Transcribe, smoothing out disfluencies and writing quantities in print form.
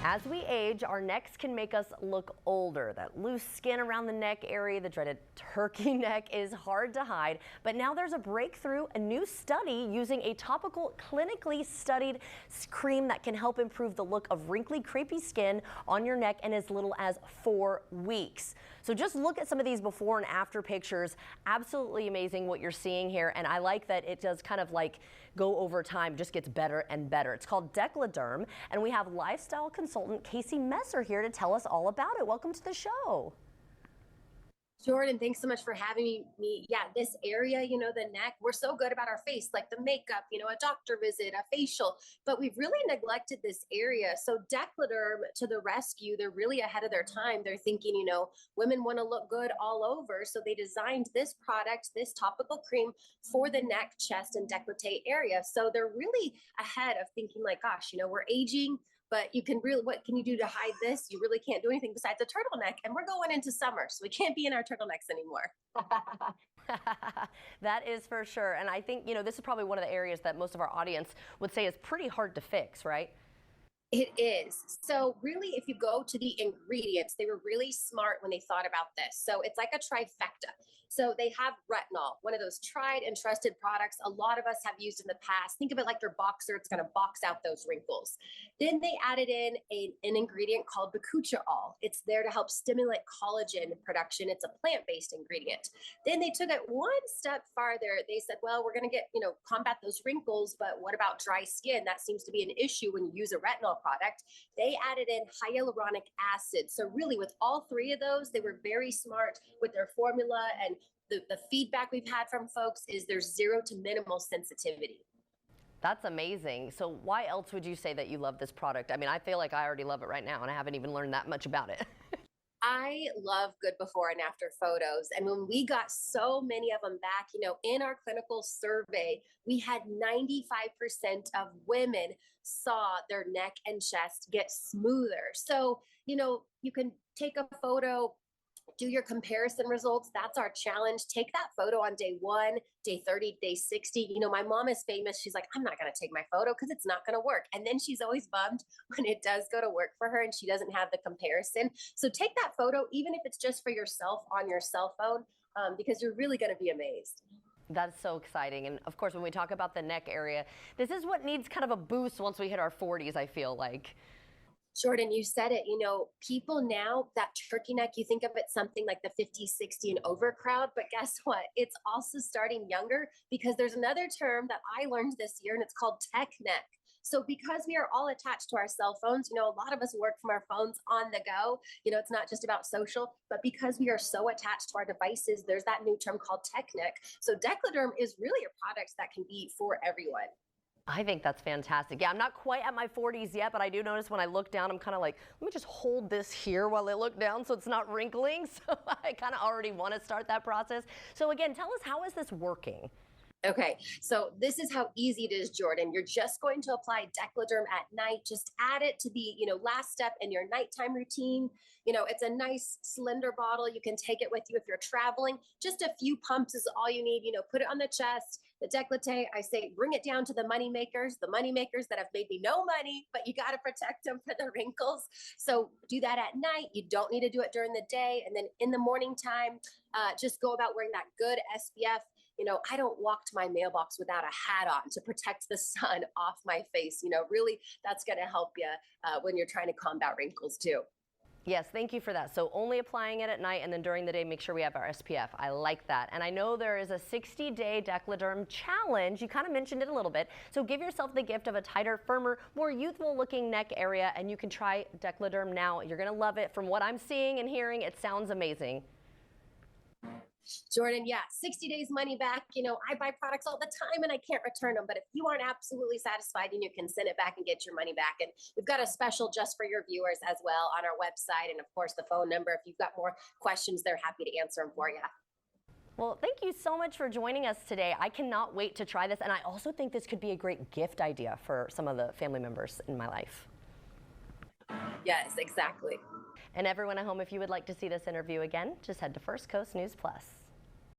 As we age, our necks can make us look older. That loose skin around the neck area, the dreaded turkey neck, is hard to hide. But now there's a breakthrough, a new study using a topical, clinically studied cream that can help improve the look of wrinkly, crepey skin on your neck in as little as 4 weeks. So just look at some of these before and after pictures. Absolutely amazing what you're seeing here. And I like that it does kind of like go over time, just gets better and better. It's called Dekliderm, and we have lifestyle consultant Casey Messer here to tell us all about it. Welcome to the show. Jordan, thanks so much for having me. Yeah, this area, the neck, we're so good about our face, like the makeup, a doctor visit, a facial, but we've really neglected this area. So Dekliderm to the rescue, they're really ahead of their time. They're thinking, women want to look good all over. So they designed this product, this topical cream for the neck, chest, and décolleté area. So they're really ahead of thinking like, gosh, we're aging, but what can you do to hide this? You really can't do anything besides a turtleneck. And we're going into summer, so we can't be in our turtlenecks anymore. That is for sure. And I think, this is probably one of the areas that most of our audience would say is pretty hard to fix, right? It is. So really, if you go to the ingredients, they were really smart when they thought about this. So it's like a trifecta. So they have retinol, one of those tried and trusted products a lot of us have used in the past. Think of it like your boxer. It's going to box out those wrinkles. Then they added in an ingredient called bakuchiol. It's there to help stimulate collagen production. It's a plant-based ingredient. Then they took it one step farther. They said, well, we're going to get, combat those wrinkles, but what about dry skin? That seems to be an issue when you use a retinol product. They added in hyaluronic acid. So really with all three of those, they were very smart with their formula, and the feedback we've had from folks is there's 0 to minimal sensitivity. That's amazing. So why else would you say that you love this product? I mean, I feel like I already love it right now and I haven't even learned that much about it. I love good before and after photos. And when we got so many of them back, in our clinical survey, we had 95% of women saw their neck and chest get smoother. So, you can take a photo, do your comparison results. That's our challenge. Take that photo on day 1, day 30, day 60. My mom is famous. She's like, I'm not going to take my photo because it's not going to work. And then she's always bummed when it does go to work for her and she doesn't have the comparison. So take that photo, even if it's just for yourself on your cell phone, because you're really going to be amazed. That's so exciting. And of course, when we talk about the neck area, this is what needs kind of a boost once we hit our 40s, I feel like. Jordan, you said it, people now, that turkey neck, you think of it something like the 50, 60 and over crowd, but guess what? It's also starting younger because there's another term that I learned this year and it's called tech neck. So because we are all attached to our cell phones, a lot of us work from our phones on the go, it's not just about social, but because we are so attached to our devices, there's that new term called tech neck. So Dekliderm is really a product that can be for everyone. I think that's fantastic. Yeah, I'm not quite at my 40s yet, but I do notice when I look down, I'm kind of like, let me just hold this here while I look down so it's not wrinkling. So I kind of already want to start that process. So again, tell us, how is this working? Okay, so this is how easy it is, Jordan. You're just going to apply Dekliderm at night. Just add it to the, last step in your nighttime routine. It's a nice slender bottle. You can take it with you if you're traveling. Just a few pumps is all you need. Put it on the chest, the décolleté. I say bring it down to the money makers that have made me no money, but you got to protect them for the wrinkles. So do that at night. You don't need to do it during the day. And then in the morning time, just go about wearing that good SPF. I don't walk to my mailbox without a hat on to protect the sun off my face. Really, that's going to help you when you're trying to combat wrinkles too. Yes, thank you for that. So only applying it at night, and then during the day, make sure we have our SPF. I like that. And I know there is a 60-day Dekliderm challenge. You kind of mentioned it a little bit. So give yourself the gift of a tighter, firmer, more youthful looking neck area, and you can try Dekliderm now. You're going to love it. From what I'm seeing and hearing, it sounds amazing. Jordan, yeah, 60 days money back. I buy products all the time and I can't return them. But if you aren't absolutely satisfied, then you can send it back and get your money back. And we've got a special just for your viewers as well on our website. And of course, the phone number. If you've got more questions, they're happy to answer them for you. Well, thank you so much for joining us today. I cannot wait to try this. And I also think this could be a great gift idea for some of the family members in my life. Yes, exactly. And everyone at home, if you would like to see this interview again, just head to First Coast News Plus.